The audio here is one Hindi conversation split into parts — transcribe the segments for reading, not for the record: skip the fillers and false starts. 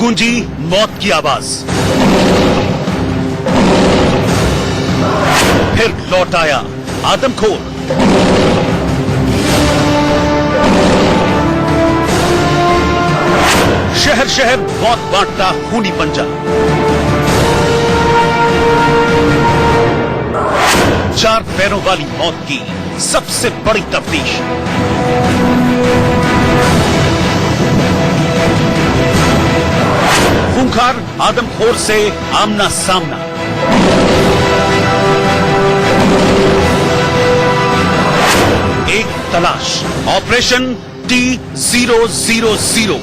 गूंजी मौत की आवाज। फिर लौट आया आदमखोर। शहर शहर मौत बांटता खूनी पंजा। चार पैरों वाली मौत की सबसे बड़ी तफ्तीश। खूंखार आदमखोर से आमना सामना। एक तलाश, ऑपरेशन T000।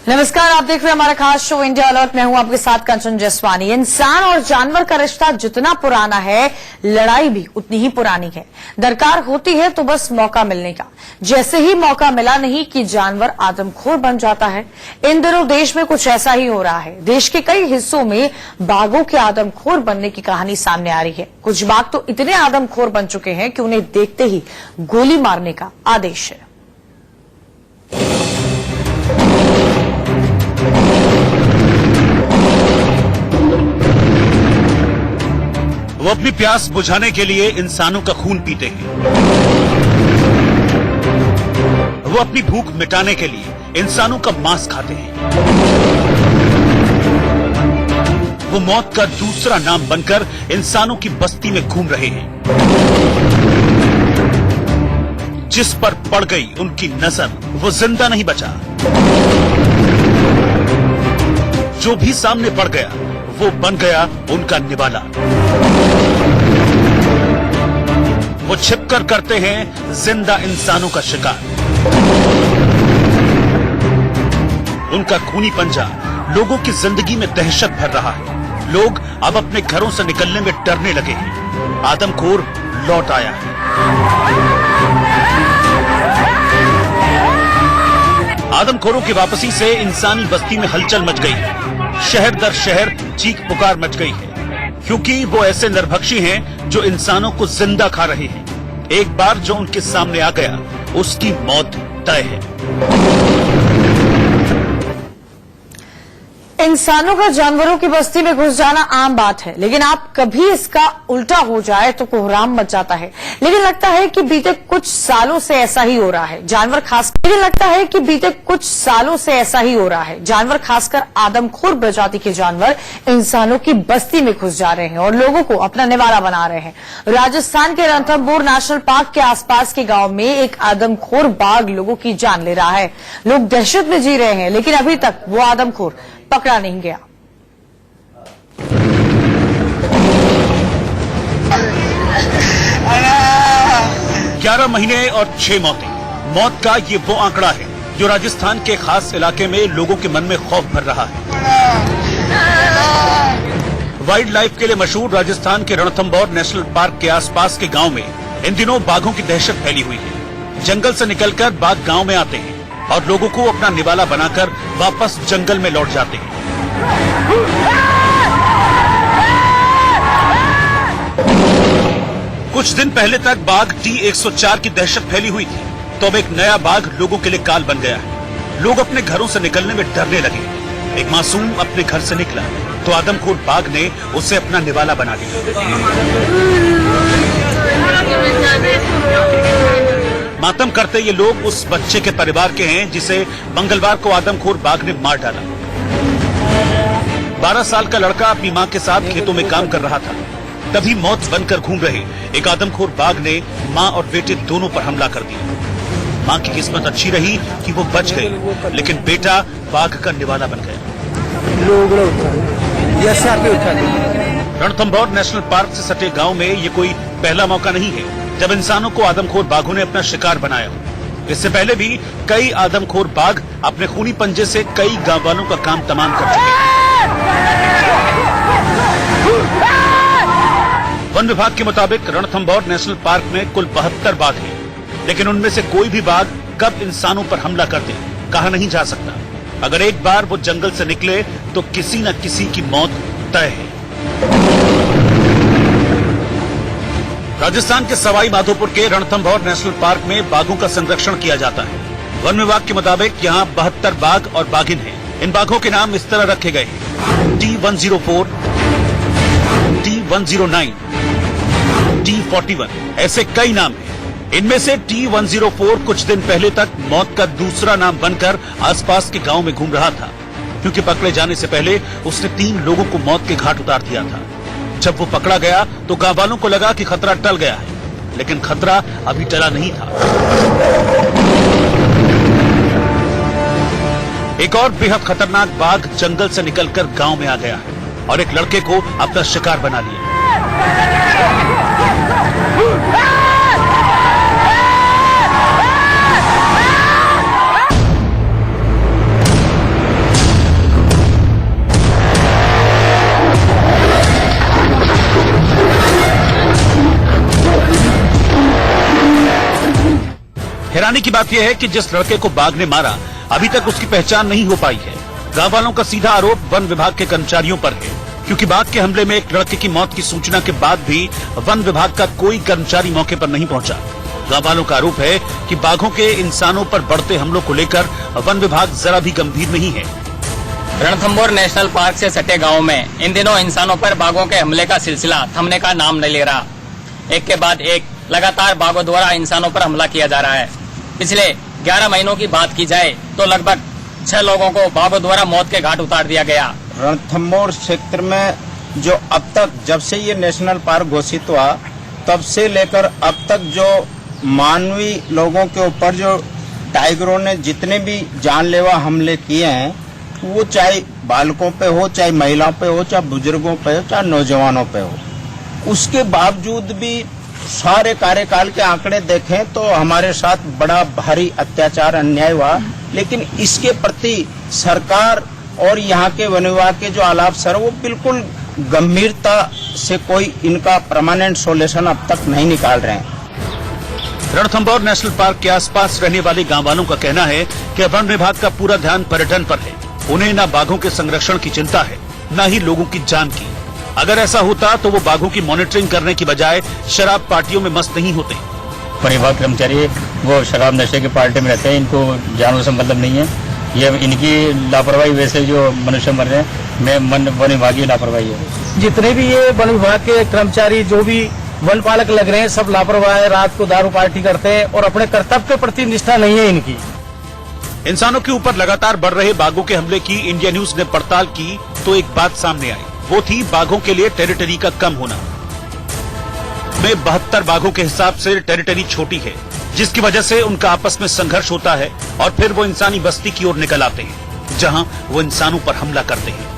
नमस्कार, आप देख रहे हैं हमारा खास शो इंडिया अलर्ट। मैं हूं आपके साथ कंचन जसवानी। इंसान और जानवर का रिश्ता जितना पुराना है, लड़ाई भी उतनी ही पुरानी है। दरकार होती है तो बस मौका मिलने का। जैसे ही मौका मिला नहीं कि जानवर आदमखोर बन जाता है। इन दिनों देश में कुछ ऐसा ही हो रहा है। देश के कई हिस्सों में बाघों के आदमखोर बनने की कहानी सामने आ रही है। कुछ बाघ तो इतने आदमखोर बन चुके हैं कि उन्हें देखते ही गोली मारने का आदेश है। वो अपनी प्यास बुझाने के लिए इंसानों का खून पीते हैं। वो अपनी भूख मिटाने के लिए इंसानों का मांस खाते हैं। वो मौत का दूसरा नाम बनकर इंसानों की बस्ती में घूम रहे हैं। जिस पर पड़ गई उनकी नजर, वो जिंदा नहीं बचा। जो भी सामने पड़ गया, वो बन गया उनका निवाला। वो छिपकर करते हैं जिंदा इंसानों का शिकार। उनका खूनी पंजा लोगों की जिंदगी में दहशत भर रहा है। लोग अब अपने घरों से निकलने में डरने लगे हैं। आदमखोर लौट आया है। आदमखोरों की वापसी से इंसानी बस्ती में हलचल मच गई है। शहर दर शहर चीख पुकार मच गई है, क्योंकि वो ऐसे नरभक्षी हैं जो इंसानों को जिंदा खा रहे हैं। एक बार जो उनके सामने आ गया, उसकी मौत तय है। इंसानों का जानवरों की बस्ती में घुस जाना आम बात है, लेकिन आप कभी इसका उल्टा हो जाए तो कोहराम मच जाता है। लेकिन लगता है कि बीते कुछ सालों से ऐसा ही हो रहा है। जानवर खासकर आदमखोर प्रजाति के जानवर इंसानों की बस्ती में घुस जा रहे हैं और लोगों को अपना निवाला बना रहे हैं। राजस्थान के रणथंभौर नेशनल पार्क के आसपास के गांव में एक आदमखोर बाघ लोगों की जान ले रहा है। लोग दहशत में जी रहे हैं, लेकिन अभी तक वो आदमखोर पकड़ा नहीं गया। 11 महीने और 6 मौतें। मौत का ये वो आंकड़ा है जो राजस्थान के खास इलाके में लोगों के मन में खौफ भर रहा है। वाइल्ड लाइफ के लिए मशहूर राजस्थान के रणथंभौर नेशनल पार्क के आसपास के गांव में इन दिनों बाघों की दहशत फैली हुई है। जंगल से निकलकर बाघ गांव में आते हैं और लोगों को अपना निवाला बनाकर वापस जंगल में लौट जाते हैं। कुछ दिन पहले तक बाघ T104 की दहशत फैली हुई थी, तो अब एक नया बाघ लोगों के लिए काल बन गया है। लोग अपने घरों से निकलने में डरने लगे। एक मासूम अपने घर से निकला तो आदमखोर बाघ ने उसे अपना निवाला बना लिया। मातम करते ये लोग उस बच्चे के परिवार के हैं जिसे मंगलवार को आदमखोर बाघ ने मार डाला। 12 साल का लड़का अपनी मां के साथ खेतों में काम कर रहा था। तभी मौत बनकर घूम रहे एक आदमखोर बाघ ने मां और बेटे दोनों पर हमला कर दिया। मां की किस्मत अच्छी रही कि वो बच गई, लेकिन बेटा बाघ का निवाला बन गया। रणथंभौर नेशनल पार्क से सटे गांव में ये कोई पहला मौका नहीं है जब इंसानों को आदमखोर बाघों ने अपना शिकार बनाया। इससे पहले भी कई आदमखोर बाघ अपने खूनी पंजे से कई गांव वालों का काम तमाम कर चुके हैं। वन विभाग के मुताबिक रणथंभौर नेशनल पार्क में कुल 72 बाघ हैं, लेकिन उनमें से कोई भी बाघ कब इंसानों पर हमला कर दे कहा नहीं जा सकता। अगर एक बार वो जंगल से निकले तो किसी न किसी की मौत तय है। राजस्थान के सवाई माधोपुर के रणथंभौर नेशनल पार्क में बाघों का संरक्षण किया जाता है। वन विभाग के मुताबिक यहाँ 72 बाघ और बाघिन हैं। इन बाघों के नाम इस तरह रखे गए हैं: T104, T109, T41, ऐसे कई नाम हैं। इनमें से T104 कुछ दिन पहले तक मौत का दूसरा नाम बनकर आसपास के गांव में घूम रहा था, क्योंकि पकड़े जाने से पहले उसने 3 लोगों को मौत के घाट उतार दिया था। जब वो पकड़ा गया तो गांव वालों को लगा कि खतरा टल गया है, लेकिन खतरा अभी टला नहीं था। एक और बेहद खतरनाक बाघ जंगल से निकलकर गांव में आ गया है और एक लड़के को अपना शिकार बना लिया। हैरानी की बात यह है कि जिस लड़के को बाघ ने मारा अभी तक उसकी पहचान नहीं हो पाई है। गांव वालों का सीधा आरोप वन विभाग के कर्मचारियों पर है, क्योंकि बाघ के हमले में एक लड़के की मौत की सूचना के बाद भी वन विभाग का कोई कर्मचारी मौके पर नहीं पहुंचा। गांव वालों का आरोप है कि बाघों के इंसानों पर बढ़ते हमलों को लेकर वन विभाग जरा भी गंभीर नहीं है। रणथंभौर नेशनल पार्क से सटे गाँव में इन दिनों इंसानों पर बाघों के हमले का सिलसिला थमने का नाम नहीं ले रहा। एक के बाद एक लगातार बाघों द्वारा इंसानों पर हमला किया जा रहा है। पिछले 11 महीनों की बात की जाए तो लगभग 6 लोगों को बाघों द्वारा मौत के घाट उतार दिया गया। रणथंभौर क्षेत्र में जो अब तक, जब से ये नेशनल पार्क घोषित हुआ तब से लेकर अब तक जो मानवीय लोगों के ऊपर जो टाइगरों ने जितने भी जानलेवा हमले किए हैं, वो चाहे बालकों पे हो, चाहे महिलाओं पे हो, चाहे बुजुर्गों पे हो, चाहे नौजवानों पे हो, उसके बावजूद भी सारे कार्यकाल के आंकड़े देखें तो हमारे साथ बड़ा भारी अत्याचार अन्याय हुआ। लेकिन इसके प्रति सरकार और यहाँ के वन विभाग के जो आलाप सर, वो बिल्कुल गंभीरता से कोई इनका परमानेंट सॉल्यूशन अब तक नहीं निकाल रहे हैं। रणथंभौर नेशनल पार्क के आसपास रहने वाले गांव वालों का कहना है कि वन विभाग का पूरा ध्यान पर्यटन पर है। उन्हें न बाघों के संरक्षण की चिंता है, न ही लोगों की जान की। अगर ऐसा होता तो वो बाघों की मॉनिटरिंग करने की बजाय शराब पार्टियों में मस्त नहीं होते। वन विभाग कर्मचारी वो शराब नशे की पार्टी में रहते हैं, इनको जानवरों से मतलब नहीं है। ये इनकी लापरवाही वैसे जो मनुष्य मर रहे हैं, वन विभाग की लापरवाही है। जितने भी ये वन विभाग के कर्मचारी जो भी वन पालक लग रहे हैं, सब लापरवाह है, रात को दारू पार्टी करते हैं और अपने कर्तव्य के प्रति निष्ठा नहीं है इनकी। इंसानों के ऊपर लगातार बढ़ रहे बाघों के हमले की इंडिया न्यूज ने पड़ताल की तो एक बात सामने आई। वो थी बाघों के लिए टेरिटरी का कम होना। में 72 बाघों के हिसाब से टेरिटरी छोटी है, जिसकी वजह से उनका आपस में संघर्ष होता है और फिर वो इंसानी बस्ती की ओर निकल आते हैं, जहां वो इंसानों पर हमला करते हैं।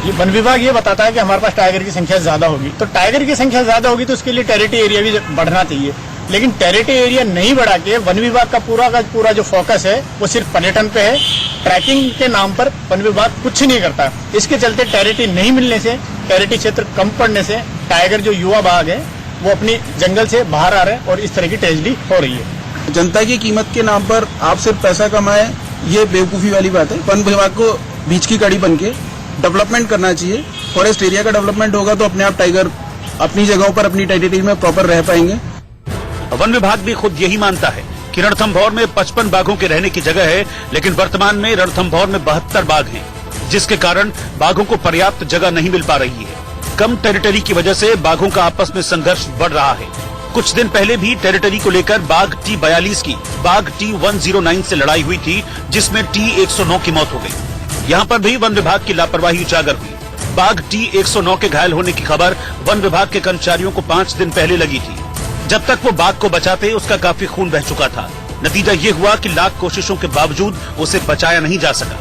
ये वन विभाग ये बताता है कि हमारे पास टाइगर की संख्या ज्यादा होगी, तो टाइगर की संख्या ज्यादा होगी तो उसके लिए टेरिटरी एरिया भी बढ़ना चाहिए। लेकिन टेरिटरी एरिया नहीं बढ़ा के वन विभाग का पूरा जो फोकस है वो सिर्फ पर्यटन पे है। ट्रैकिंग के नाम पर वन विभाग कुछ नहीं करता। इसके चलते टेरिटरी नहीं मिलने से, टेरिटरी क्षेत्र कम पड़ने से टाइगर जो युवा बाघ है वो अपनी जंगल से बाहर आ रहे हैं और इस तरह की ट्रेजेडी हो रही है। जनता की कीमत के नाम पर आप सिर्फ पैसा कमाए, ये बेवकूफी वाली बात है। वन विभाग को बीच की कड़ी बन के डेवलपमेंट करना चाहिए। फॉरेस्ट एरिया का डेवलपमेंट होगा तो अपने आप टाइगर अपनी जगहों पर अपनी टेरिटरी में प्रॉपर रह पाएंगे। वन विभाग भी खुद यही मानता है कि रणथंभौर में 55 बाघों के रहने की जगह है, लेकिन वर्तमान में रणथंभौर में 72 बाघ हैं, जिसके कारण बाघों को पर्याप्त जगह नहीं मिल पा रही है। कम टेरिटरी की वजह से बाघों का आपस में संघर्ष बढ़ रहा है। कुछ दिन पहले भी टेरिटरी को लेकर बाघ T42 की बाघ T109 से लड़ाई हुई थी, जिसमें T109 की मौत हो गई। यहाँ पर भी वन विभाग की लापरवाही उजागर हुई। बाघ T109 के घायल होने की खबर वन विभाग के कर्मचारियों को 5 दिन पहले लगी थी। जब तक वो बाघ को बचाते उसका काफी खून बह चुका था। नतीजा ये हुआ कि लाख कोशिशों के बावजूद उसे बचाया नहीं जा सका।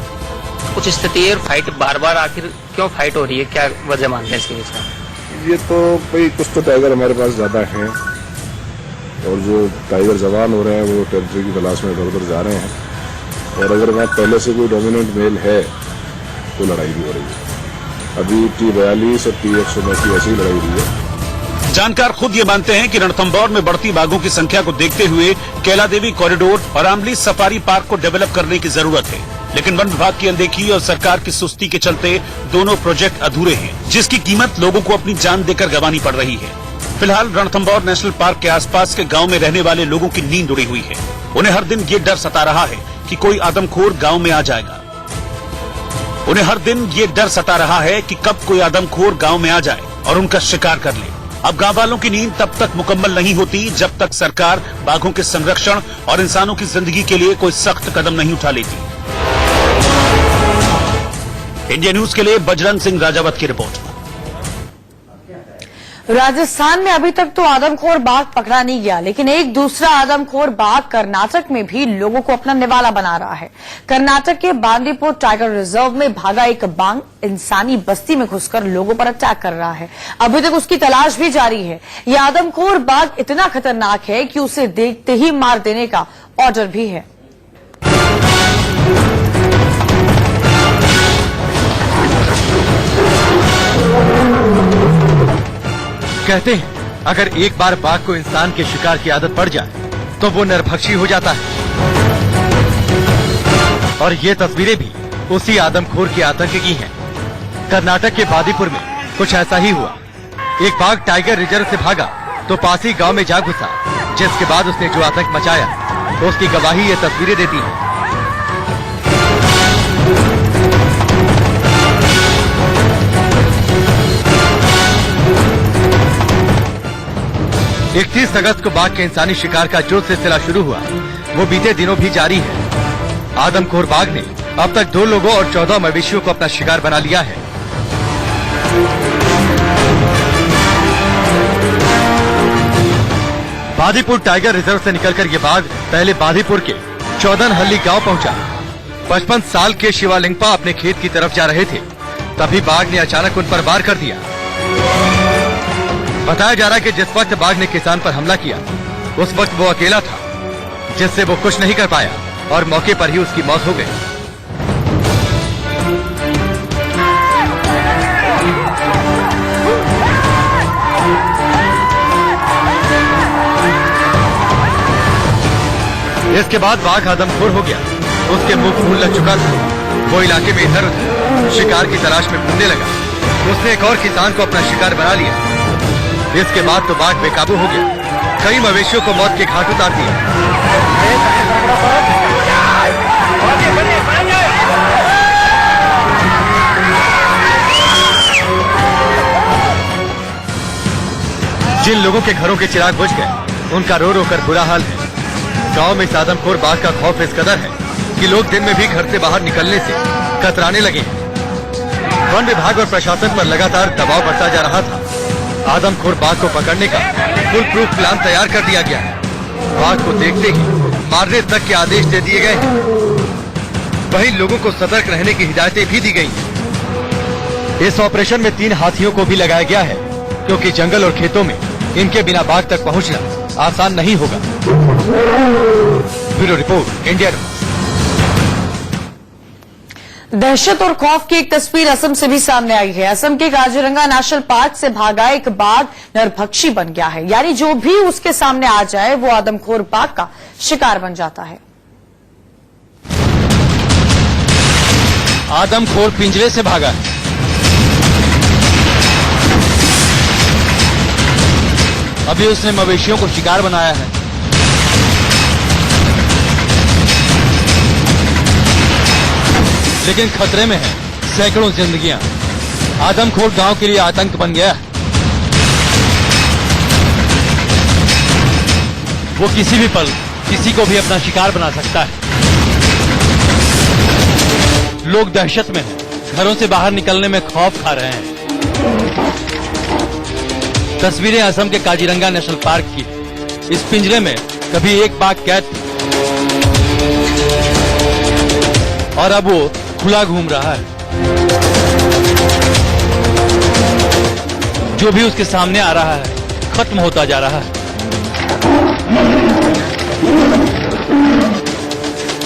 कुछ स्थिति है, फाइट बार आखिर क्यों फाइट हो रही है, क्या वजह मानते हैं इसके पीछे? ये तो भाई कुछ तो टाइगर हमारे पास ज्यादा है और जो टाइगर जवान हो रहे हैं वो टेरिटरी की तलाश में इधर उधर जा रहे हैं, और अगर वहाँ पहले से कोई डोमिनेंट मेल है तो लड़ाई भी हो रही है। अभी T42 और T109 की ऐसी लड़ाई हुई है। जानकार खुद ये मानते हैं कि रणथंभौर में बढ़ती बाघों की संख्या को देखते हुए कैला देवी कॉरिडोर और आमली सफारी पार्क को डेवलप करने की जरूरत है, लेकिन वन विभाग की अनदेखी और सरकार की सुस्ती के चलते दोनों प्रोजेक्ट अधूरे हैं, जिसकी कीमत लोगों को अपनी जान देकर गंवानी पड़ रही है। फिलहाल रणथंभौर नेशनल पार्क के आसपास के गांव में रहने वाले लोगों की नींद उड़ी हुई है। उन्हें हर दिन ये डर सता रहा है कि कोई आदमखोर गांव में आ जाएगा। उन्हें हर दिन ये डर सता रहा है कि कब कोई आदमखोर गांव में आ जाए और उनका शिकार कर ले। अब गांव वालों की नींद तब तक मुकम्मल नहीं होती जब तक सरकार बाघों के संरक्षण और इंसानों की जिंदगी के लिए कोई सख्त कदम नहीं उठा लेती। इंडिया न्यूज के लिए बजरंग सिंह राजावत की रिपोर्ट। राजस्थान में अभी तक तो आदमखोर बाघ पकड़ा नहीं गया, लेकिन एक दूसरा आदमखोर बाघ कर्नाटक में भी लोगों को अपना निवाला बना रहा है। कर्नाटक के बांदीपुर टाइगर रिजर्व में भागा एक बाघ इंसानी बस्ती में घुसकर लोगों पर अटैक कर रहा है। अभी तक उसकी तलाश भी जारी है। यह आदमखोर बाघ इतना खतरनाक है कि उसे देखते ही मार देने का ऑर्डर भी है। कहते हैं अगर एक बार बाघ को इंसान के शिकार की आदत पड़ जाए तो वो नरभक्षी हो जाता है। और ये तस्वीरें भी उसी आदमखोर के आतंक की हैं। कर्नाटक के बांदीपुर में कुछ ऐसा ही हुआ। एक बाघ टाइगर रिजर्व से भागा तो पास ही गांव में जा घुसा, जिसके बाद उसने जो आतंक मचाया उसकी गवाही ये तस्वीरें देती हैं। इकतीस अगस्त को बाघ के इंसानी शिकार का जो सिलसिला शुरू हुआ वो बीते दिनों भी जारी है। आदमखोर बाघ ने अब तक 2 लोगों और 14 मवेशियों को अपना शिकार बना लिया है। बांदीपुर टाइगर रिजर्व से निकलकर ये बाघ पहले बांदीपुर के चौदनहल्ली गांव पहुंचा। 55 साल के शिवालिंगपा अपने खेत की तरफ जा रहे थे, तभी बाघ ने अचानक उन पर वार कर दिया। बताया जा रहा है कि जिस वक्त बाघ ने किसान पर हमला किया उस वक्त वो अकेला था, जिससे वो कुछ नहीं कर पाया और मौके पर ही उसकी मौत हो गई। इसके बाद बाघ आदमखोर हो गया। उसके मुंह फूल लग चुका था। वो इलाके में इधर उधर शिकार की तलाश में घूमने लगा। उसने एक और किसान को अपना शिकार बना लिया। इसके बाद तो बाघ बेकाबू हो गया। कई मवेशियों को मौत के घाट उतार दिया। जिन लोगों के घरों के चिराग बुझ गए उनका रो रो कर बुरा हाल है। गांव में इस आदमखोर बाघ का खौफ इस कदर है कि लोग दिन में भी घर से बाहर निकलने से कतराने लगे हैं। वन विभाग और प्रशासन पर लगातार दबाव बढ़ता जा रहा था। आदमखोर बाघ को पकड़ने का फुल प्रूफ प्लान तैयार कर दिया गया है। बाघ को देखते ही मारने तक के आदेश दे दिए गए हैं। वहीं लोगों को सतर्क रहने की हिदायतें भी दी गई हैं। इस ऑपरेशन में 3 हाथियों को भी लगाया गया है, क्योंकि जंगल और खेतों में इनके बिना बाघ तक पहुंचना आसान नहीं होगा। Bureau report, India news. दहशत और खौफ की एक तस्वीर असम से भी सामने आई है। असम के काजीरंगा नेशनल पार्क से भागा एक बाघ नरभक्षी बन गया है, यानी जो भी उसके सामने आ जाए वो आदमखोर बाघ का शिकार बन जाता है। आदमखोर पिंजरे से भागा है। अभी उसने मवेशियों को शिकार बनाया है। लेकिन खतरे में है सैकड़ों जिंदगियां। आदमखोर गांव के लिए आतंक बन गया है। वो किसी भी पल किसी को भी अपना शिकार बना सकता है। लोग दहशत में हैं, घरों से बाहर निकलने में खौफ खा रहे हैं। तस्वीरें असम के काजीरंगा नेशनल पार्क की। इस पिंजरे में कभी एक बाघ कैद और अब वो खुला घूम रहा है। जो भी उसके सामने आ रहा है खत्म होता जा रहा है।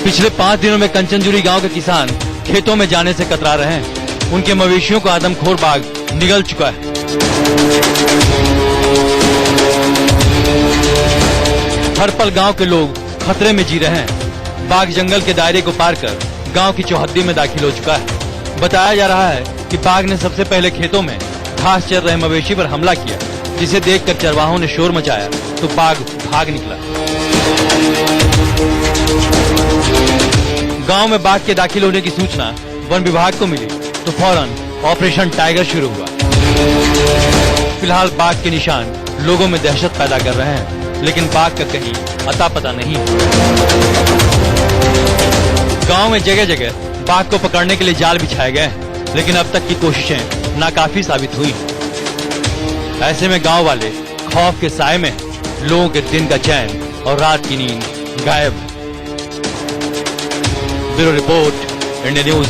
पिछले 5 दिनों में कंचनजुरी गांव के किसान खेतों में जाने से कतरा रहे हैं। उनके मवेशियों को आदमखोर बाघ निगल चुका है। हर पल गांव के लोग खतरे में जी रहे हैं। बाघ जंगल के दायरे को पार कर गांव की चौहद्दी में दाखिल हो चुका है। बताया जा रहा है कि बाघ ने सबसे पहले खेतों में घास चर रहे मवेशी पर हमला किया, जिसे देखकर चरवाहों ने शोर मचाया तो बाघ भाग निकला। गांव में बाघ के दाखिल होने की सूचना वन विभाग को मिली तो फौरन ऑपरेशन टाइगर शुरू हुआ। फिलहाल बाघ के निशान लोगों में दहशत पैदा कर रहे हैं, लेकिन बाघ का कहीं अता पता नहीं। गांव में जगह जगह बाघ को पकड़ने के लिए जाल बिछाए गए हैं, लेकिन अब तक की कोशिशें नाकाफी साबित हुई। ऐसे में गांव वाले खौफ के साए में हैं। लोगों के दिन का चैन और रात की नींद गायब है। Bureau report, India news.